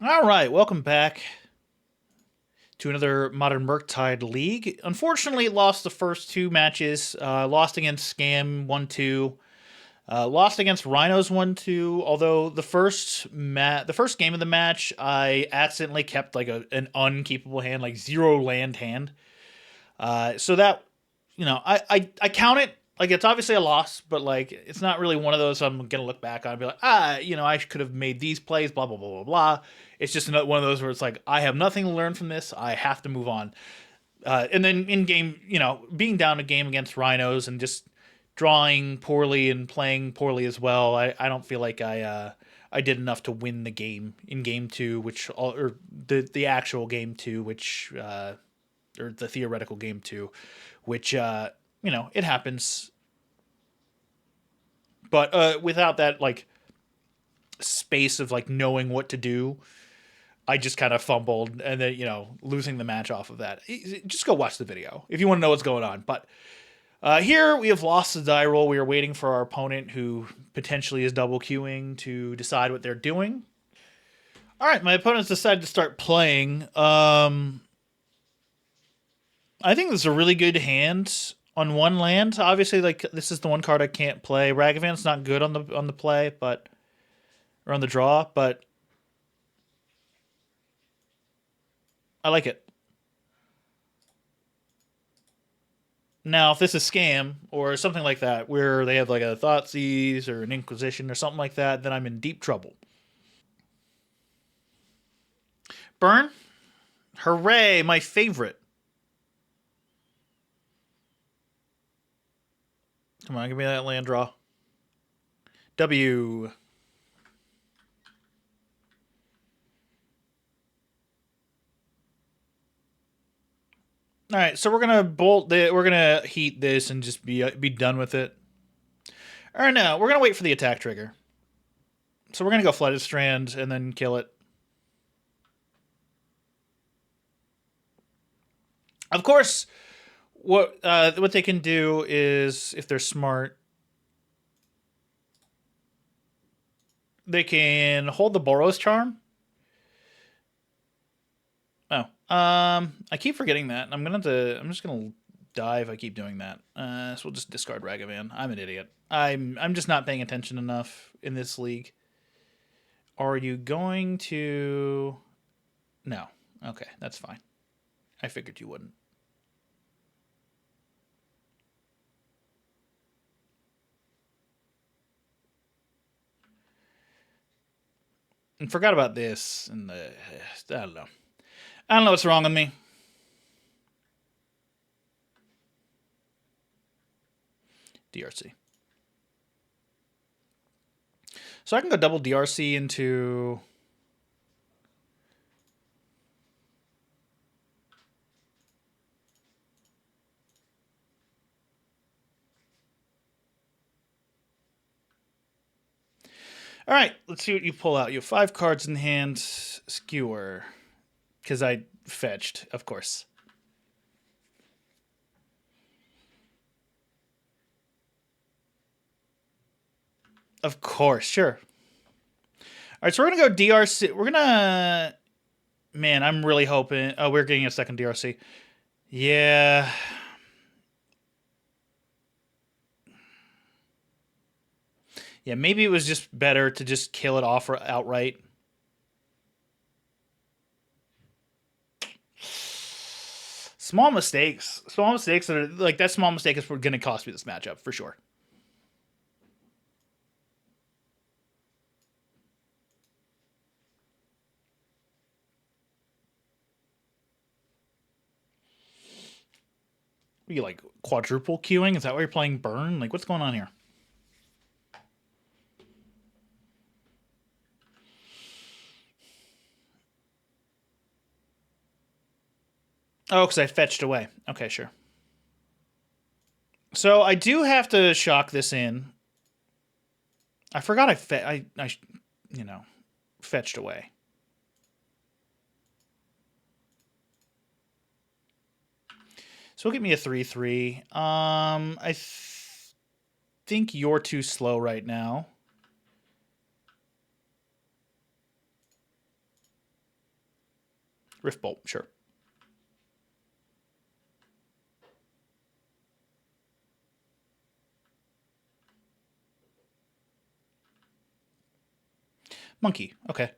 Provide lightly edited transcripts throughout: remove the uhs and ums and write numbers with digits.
All right, welcome back to another Modern Murktide League. Unfortunately, lost the first two matches. Lost against Scam 1-2. Lost against Rhinos 1-2. Although the first game of the match, I accidentally kept like an unkeepable hand, like zero land hand. So that I count it like it's obviously a loss, but like it's not really one of those I'm gonna look back on and be like, I could have made these plays, blah blah blah blah blah. It's just another one of those where it's like I have nothing to learn from this. I have to move on. And then in game, being down a game against Rhinos and just drawing poorly and playing poorly as well. I don't feel like I did enough to win the game in game two, or the actual game two, or the theoretical game two, which it happens. But without that like space of like knowing what to do, I just kind of fumbled and then losing the match off of that. Just go watch the video if you want to know what's going on. But here we have lost the die roll. We are waiting for our opponent, who potentially is double queuing, to decide what they're doing. All right, my opponent's decided to start playing. I think this is a really good hand on one land. Obviously, like this is the one card I can't play. Ragavan's not good on the play, or on the draw, but I like it. Now, if this is Scam or something like that, where they have like a Thoughtseize or an Inquisition or something like that, then I'm in deep trouble. Burn, hooray! My favorite. Come on, give me that land draw. W. All right, so we're gonna heat this and just be done with it. Or no, we're gonna wait for the attack trigger. So we're gonna go Flooded Strand and then kill it. Of course, what they can do is, if they're smart, they can hold the Boros Charm. Oh, I keep forgetting that. I'm just gonna die if I keep doing that. So we'll just discard Ragavan. I'm an idiot. I'm just not paying attention enough in this league. Are you going to? No. Okay, that's fine. I figured you wouldn't. And forgot about this. And I don't know. I don't know what's wrong with me. DRC. So I can go double DRC into. All right, let's see what you pull out. You have 5 cards in hand. Skewer. Because I fetched, of course. Of course, sure. All right, so we're gonna go DRC. We're gonna. Man, I'm really hoping. Oh, we're getting a second DRC. Yeah. Yeah, maybe it was just better to just kill it off outright. Small mistakes. Small mistakes that are like that small mistake is going to cost me this matchup for sure. Are you like quadruple queuing? Is that why you're playing Burn? Like, what's going on here? Oh, because I fetched away. Okay, sure. So I do have to shock this in. I forgot I fetched away. So we'll get me a 3/3. Think you're too slow right now. Rift Bolt, sure. Monkey, okay.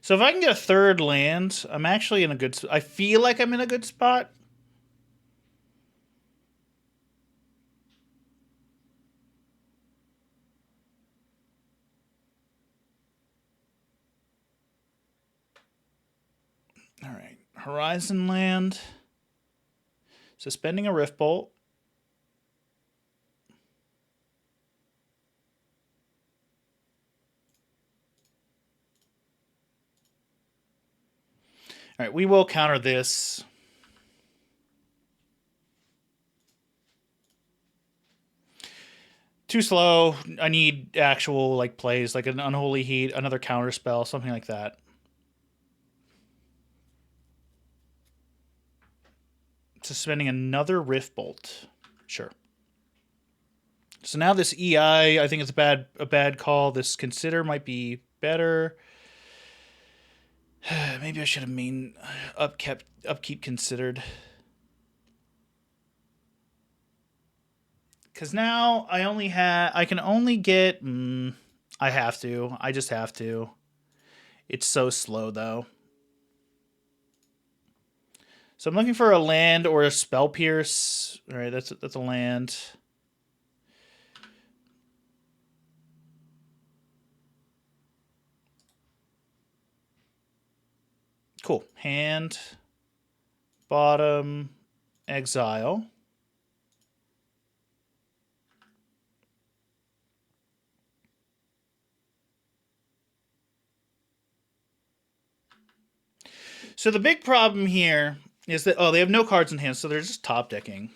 So if I can get a third land, I'm actually in a good... I feel like I'm in a good spot. All right. Horizon Land. Suspending a Rift Bolt. All right, we will counter this. Too slow. I need actual like plays, like an Unholy Heat, another counter spell, something like that. Suspending another Rift Bolt. Sure. So now this EI, I think it's a bad call. This Consider might be better. Maybe I should have upkeep Considered. Because now I can only get... I just have to. It's so slow, though. So I'm looking for a land or a Spell Pierce. All right, that's a land. Cool. Hand. Bottom. Exile. So the big problem here is that, they have no cards in hand, so they're just top decking.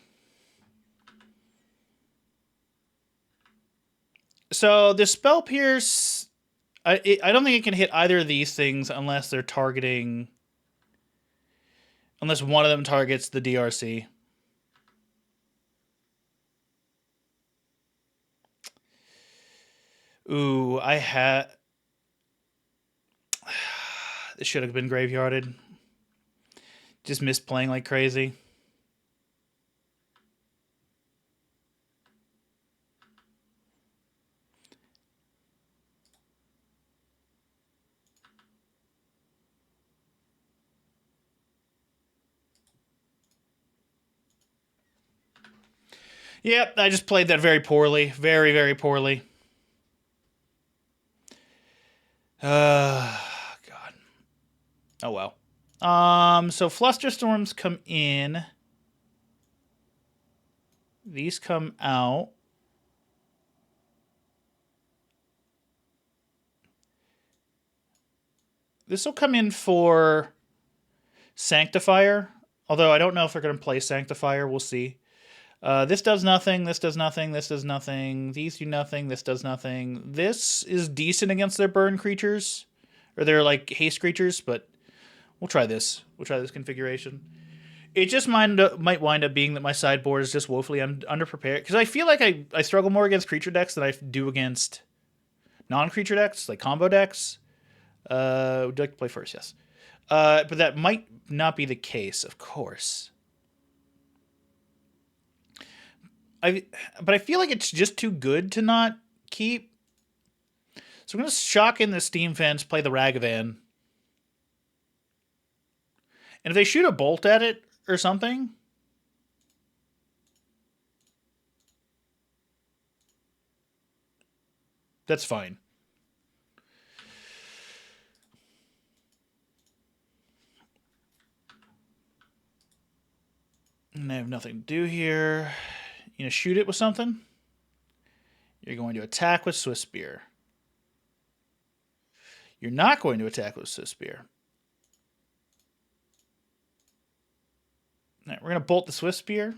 So the Spell Pierce, I don't think it can hit either of these things unless they're targeting... Unless one of them targets the DRC. Ooh, I had... This should have been graveyarded. Just misplaying like crazy. Yep, I just played that very poorly. Very, very poorly. God. Oh, well. So Flusterstorms come in. These come out. This will come in for Sanctifier. Although I don't know if they're going to play Sanctifier. We'll see. This does nothing. This does nothing. This does nothing. These do nothing. This does nothing. This is decent against their burn creatures. Or their, like, haste creatures. But we'll try this. We'll try this configuration. It just might wind up being that my sideboard is just woefully underprepared. Because I feel like I struggle more against creature decks than I do against non-creature decks, like combo decks. Would you like to play first? Yes. But that might not be the case, of course. But I feel like it's just too good to not keep. So I'm going to shock in the Steam Fence, play the Ragavan. And if they shoot a bolt at it or something... That's fine. And I have nothing to do here. You know, shoot it with something. You're going to attack with Swiss Spear. You're not going to attack with Swiss Spear. All right, we're going to bolt the Swiss Spear.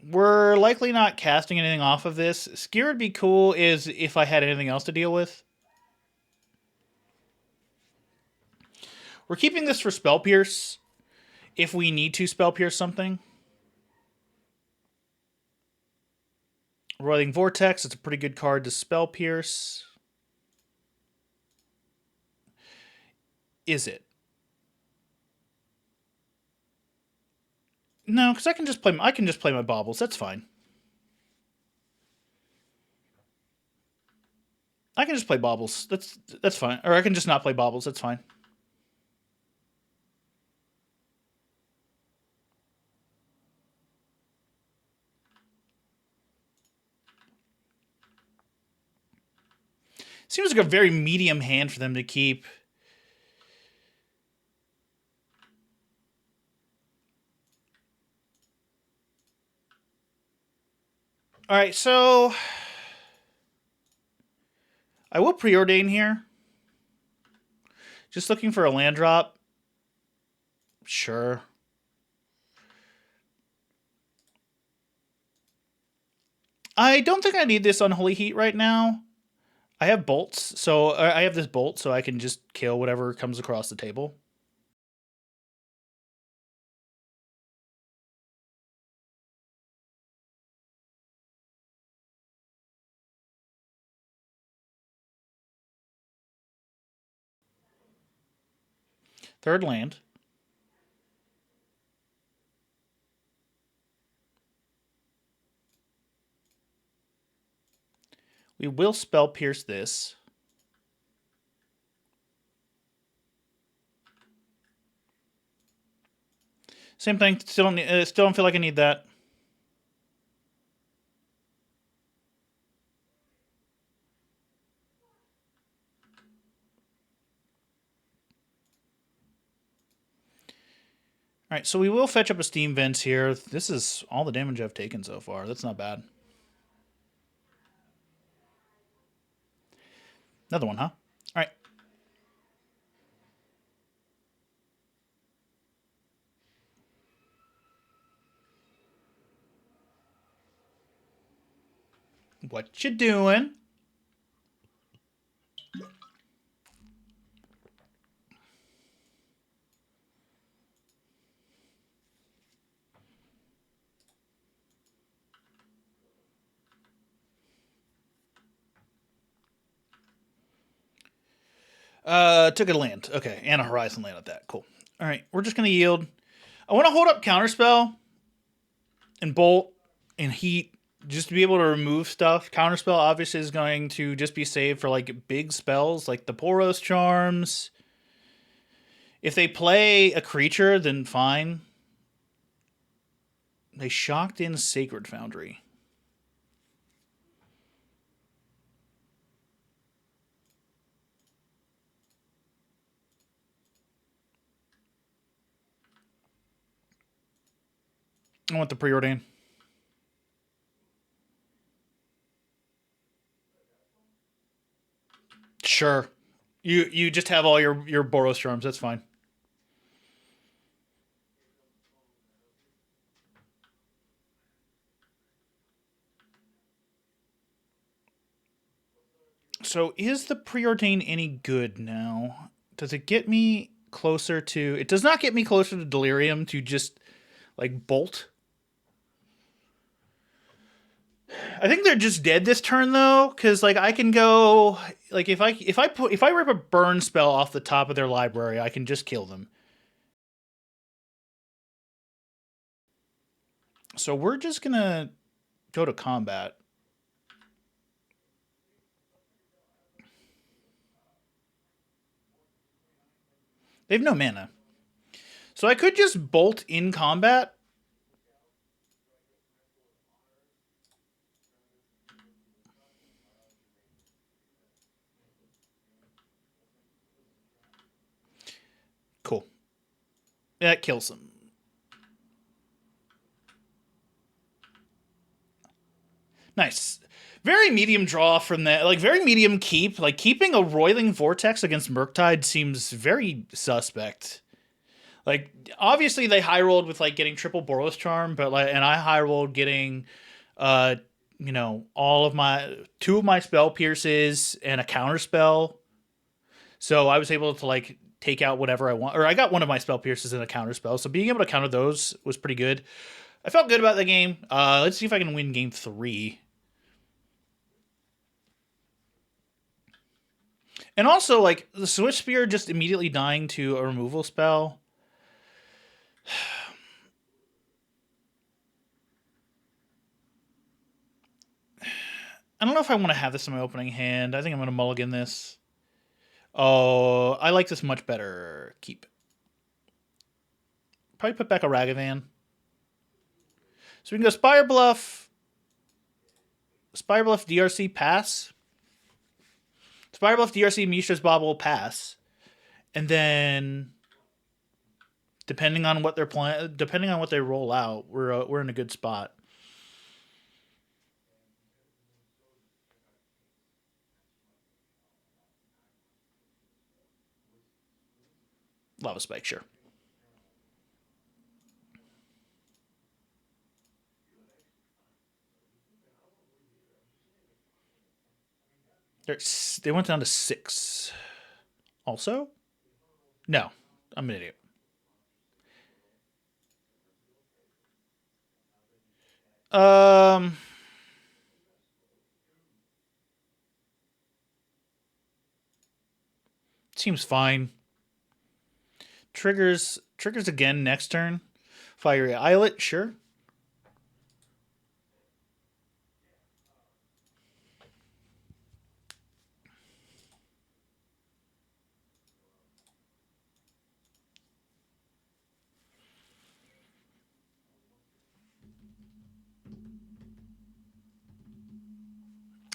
We're likely not casting anything off of this. Skier would be cool is if I had anything else to deal with. We're keeping this for Spell Pierce if we need to Spell Pierce something. Roiling Vortex, it's a pretty good card to Spell Pierce. Is it? No, because I can just play my baubles. That's fine. I can just play baubles. That's fine. Or I can just not play baubles. That's fine. Seems like a very medium hand for them to keep. All right, so I will preordain here. Just looking for a land drop. Sure. I don't think I need this Unholy Heat right now. I have bolts, so I have this bolt, so I can just kill whatever comes across the table. Third land. We will Spell Pierce this. Same thing. Still don't feel like I need that. All right, so we will fetch up a Steam Vents here. This is all the damage I've taken so far. That's not bad. Another one, huh? All right. What you doing? Took a land. Okay, and a Horizon land at that. Cool. All right, we're just going to yield. I want to hold up Counterspell and Bolt and Heat just to be able to remove stuff. Counterspell obviously is going to just be saved for like big spells like the Boros Charms. If they play a creature, then fine. They shocked in Sacred Foundry. I want the preordain. Sure. You just have all your Boros Charms. That's fine. So is the preordain any good now? Does it get me closer to... It does not get me closer to Delirium to just, like, bolt. I think they're just dead this turn, though, because, like, I can go... Like, if I rip a burn spell off the top of their library, I can just kill them. So we're just gonna go to combat. They have no mana. So I could just bolt in combat. Cool. That kills them. Nice. Very medium draw from that. Like, very medium keep. Like, keeping a Roiling Vortex against Murktide seems very suspect. Like, obviously they high rolled with, like, getting triple Boros Charm, but, like, and I high rolled getting, you know, two of my Spell Pierces and a counter spell. So I was able to, like, take out whatever I want. Or I got one of my Spell Pierces and a counter spell. So being able to counter those was pretty good. I felt good about the game. Let's see if I can win game 3. And also, like, the Swift Spear just immediately dying to a removal spell. I don't know if I want to have this in my opening hand. I think I'm going to mulligan this. Oh, I like this much better. Keep. Probably put back a Ragavan. So we can go Spire Bluff. Spire Bluff, DRC, pass. Spire Bluff, DRC, Mishra's Bauble, pass. And then, depending on what they're playing, depending on what they roll out, we're in a good spot. Lava Spike, sure. They went down to 6. Also? No. I'm an idiot. Seems fine. Triggers again next turn. Fiery Islet, sure.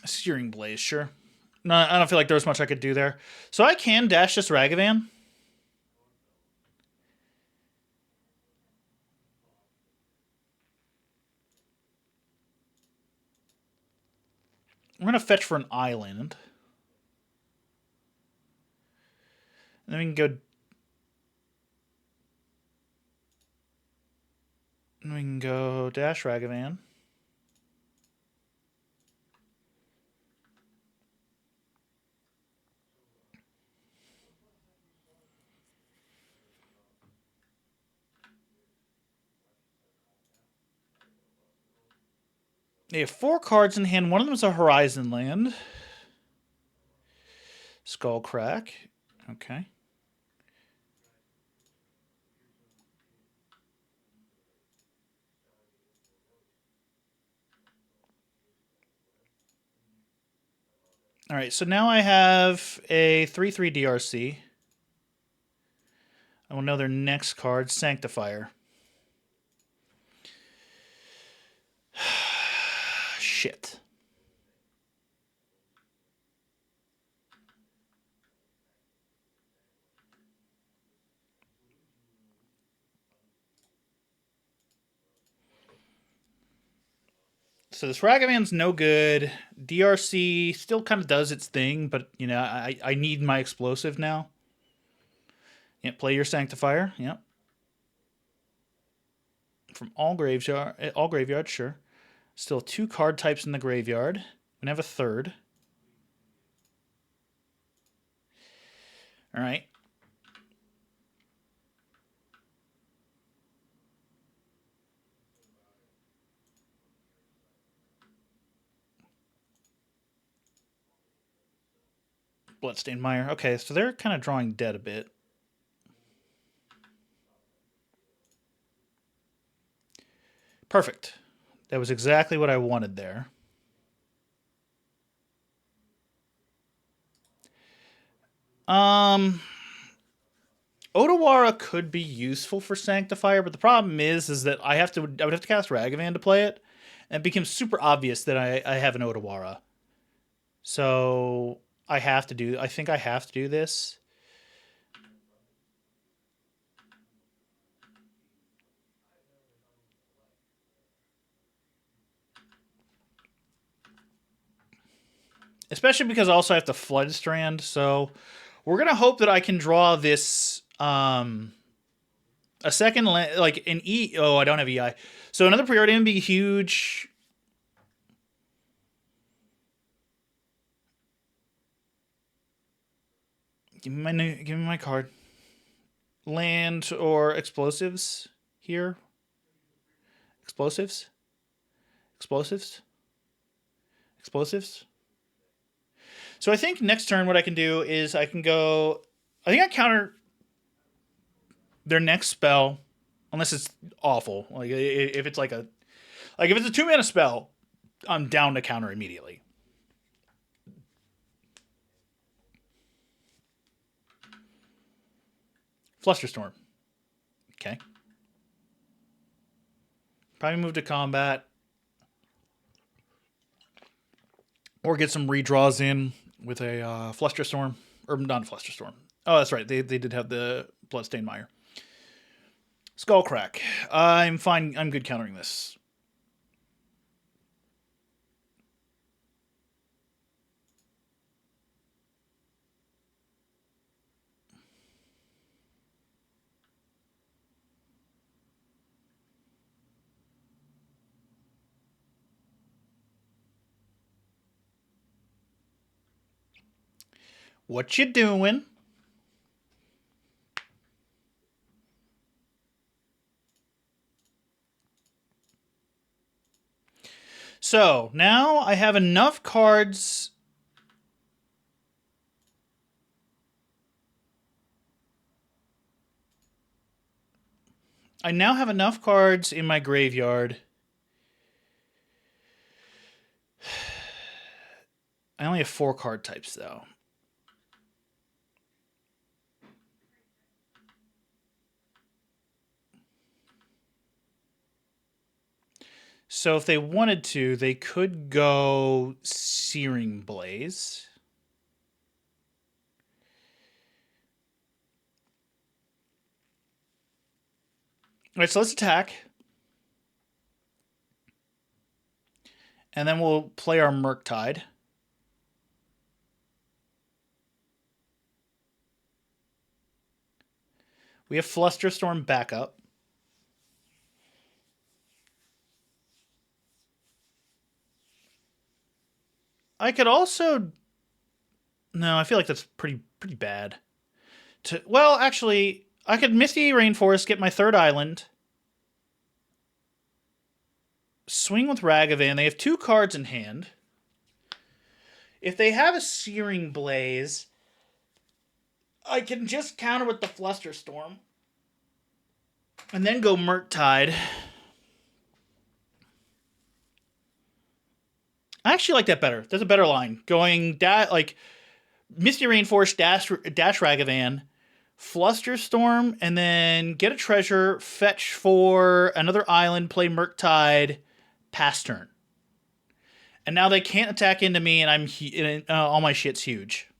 Searing Blaze, sure. No, I don't feel like there was much I could do there. So I can dash this Ragavan. I'm going to fetch for an island. And then we can go... And we can go dash Ragavan. They have 4 cards in hand. One of them is a Horizon Land. Skullcrack. Okay. All right, so now I have a 3/3 DRC. I will know their next card, Sanctifier. Shit. So this Ragavan's no good. DRC still kind of does its thing, but you know, I need my explosive now. Yep, play your Sanctifier. Yep. From all graveyards, sure. Still 2 card types in the graveyard. We can have a third. All right. Bloodstained Mire. Okay, so they're kind of drawing dead a bit. Perfect. That was exactly what I wanted there. Otawara could be useful for Sanctifier, but the problem is that I would have to cast Ragavan to play it, and it becomes super obvious that I have an Otawara. So I think I have to do this. Especially because I also have to Flood Strand, so we're gonna hope that I can draw this a second like an E. Oh, I don't have EI, so another priority would be huge. Give me my card. Land or explosives here. Explosives. Explosives. Explosives. So I think next turn what I can do is I can go... I think I counter their next spell, unless it's awful. Like if it's like a... Like if it's a 2-mana spell, I'm down to counter immediately. Flusterstorm. Okay. Probably move to combat. Or get some redraws in with a Flusterstorm. Or not Flusterstorm. Oh, that's right. They did have the Bloodstained Mire. Skullcrack. I'm fine. I'm good countering this. What you doing? So, now I have enough cards... I now have enough cards in my graveyard. I only have 4 card types, though. So if they wanted to, they could go Searing Blaze. All right, so let's attack. And then we'll play our Murktide. We have Flusterstorm backup. I could also... No, I feel like that's pretty bad. Well, actually, I could Misty Rainforest, get my 3rd island. Swing with Ragavan. They have 2 cards in hand. If they have a Searing Blaze, I can just counter with the Flusterstorm. And then go Murktide. I actually like that better. That's a better line. Going like Misty Rainforest, dash Ragavan, Flusterstorm, and then get a treasure, fetch for another island, play Murktide, pass turn. And now they can't attack into me, and all my shit's huge.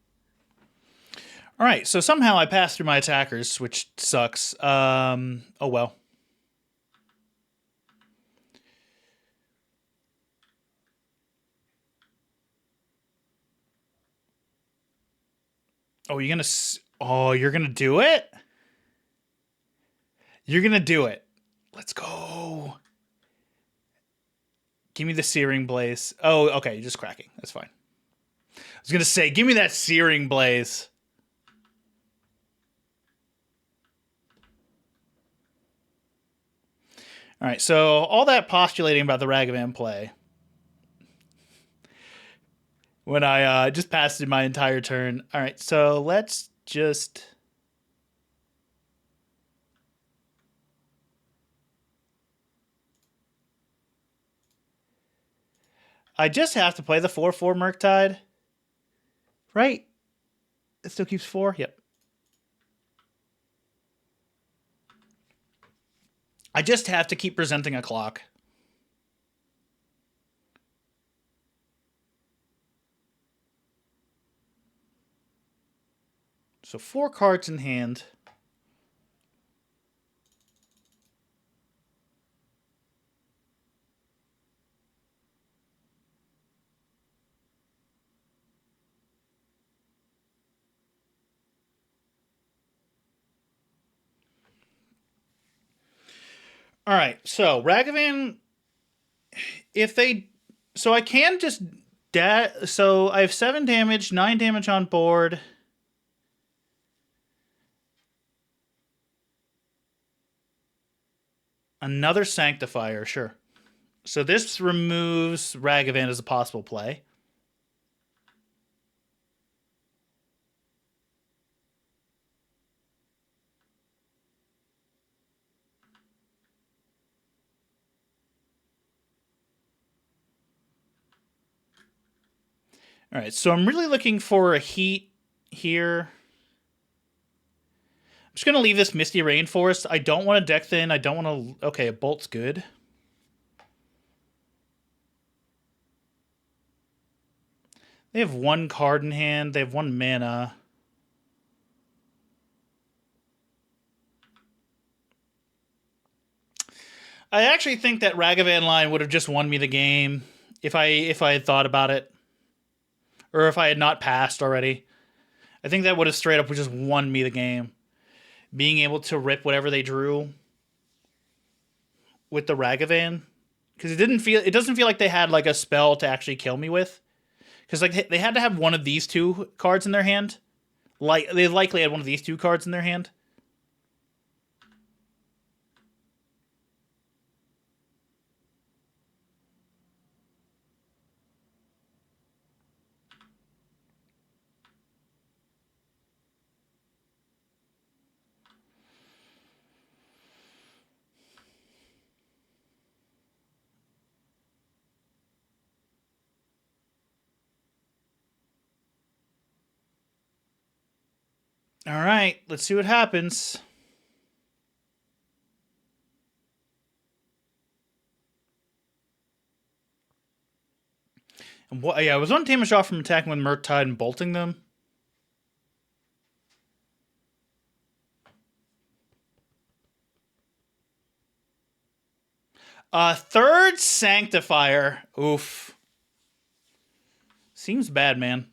All right, so somehow I passed through my attackers, which sucks. Oh well. Oh, you're gonna do it? You're gonna do it. Let's go. Give me the Searing Blaze. Oh, okay, you're just cracking. That's fine. I was gonna say, give me that Searing Blaze. All right, so all that postulating about the Ragavan play, when I just passed it my entire turn. All right, so let's just... I just have to play the 4/4 Murktide. Right? It still keeps 4? Yep. I just have to keep presenting a clock. So 4 cards in hand. All right, so Ragavan, if they... So I can just... So I have 7 damage, 9 damage on board. Another Sanctifier, sure. So this removes Ragavan as a possible play. All right, so I'm really looking for a heat here. I'm just going to leave this Misty Rainforest. I don't want to deck thin. I don't want to... Okay, a Bolt's good. They have 1 card in hand. They have 1 mana. I actually think that Ragavan line would have just won me the game if I had thought about it. Or if I had not passed already. I think that would have straight up just won me the game. Being able to rip whatever they drew with the Ragavan. Because it doesn't feel like they had like a spell to actually kill me with. Because like they had to have one of these 2 cards in their hand. Like they likely had one of these 2 cards in their hand. All right, let's see what happens. And what? Yeah, I was 1 damage off from attacking with Murktide and bolting them. Third Sanctifier. Oof. Seems bad, man.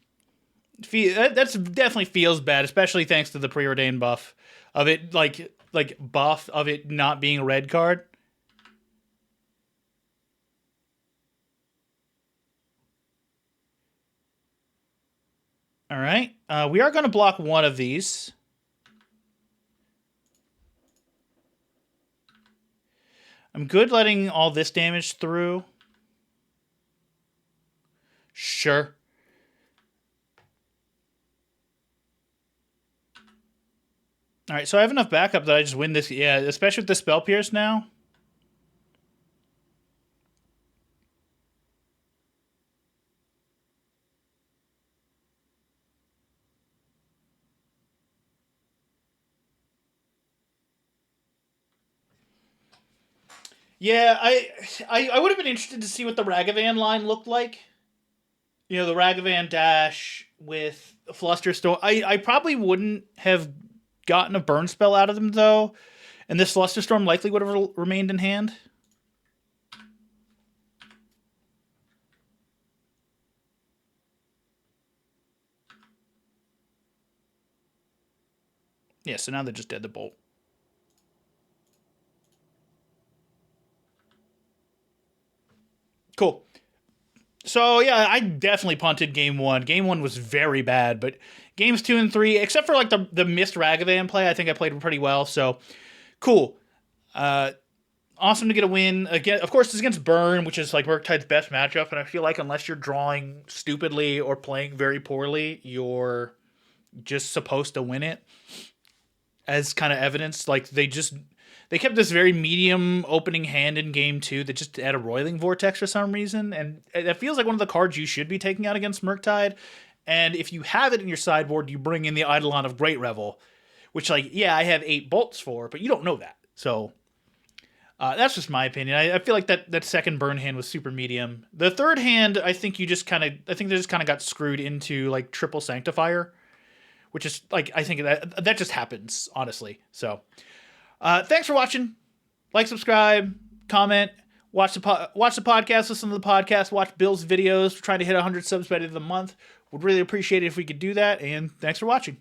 That's definitely feels bad, especially thanks to the preordained buff of it, like buff of it not being a red card. All right, we are going to block 1 of these. I'm good letting all this damage through. Sure. All right, so I have enough backup that I just win this. Yeah, especially with the Spell Pierce now. Yeah, I would have been interested to see what the Ragavan line looked like. You know, the Ragavan dash with Flusterstorm. I probably wouldn't have gotten a burn spell out of them, though. And this Flusterstorm likely would have remained in hand. Yeah, so now they're just dead the Bolt. Cool. So, yeah, I definitely punted game 1. Game 1 was very bad, but games 2 and 3, except for like the missed Ragavan play, I think I played pretty well. So, cool. Awesome to get a win. Again, of course, it's against Burn, which is like Murktide's best matchup, and I feel like unless you're drawing stupidly or playing very poorly, you're just supposed to win it. As kind of evidence, like they kept this very medium opening hand in game 2 that just had a Roiling Vortex for some reason, and it feels like one of the cards you should be taking out against Murktide. And if you have it in your sideboard, you bring in the Eidolon of Great Revel, which, like, yeah, I have 8 bolts for, but you don't know that. So that's just my opinion. I feel like that second Burn hand was super medium. The third hand, I think they just kind of got screwed into like triple Sanctifier, which is like, I think that just happens, honestly. So thanks for watching. Like, subscribe, comment, watch the podcast, listen to the podcast, watch Bill's videos. We're trying to hit 100 subs by the end of the month. Would really appreciate it if we could do that. And thanks for watching.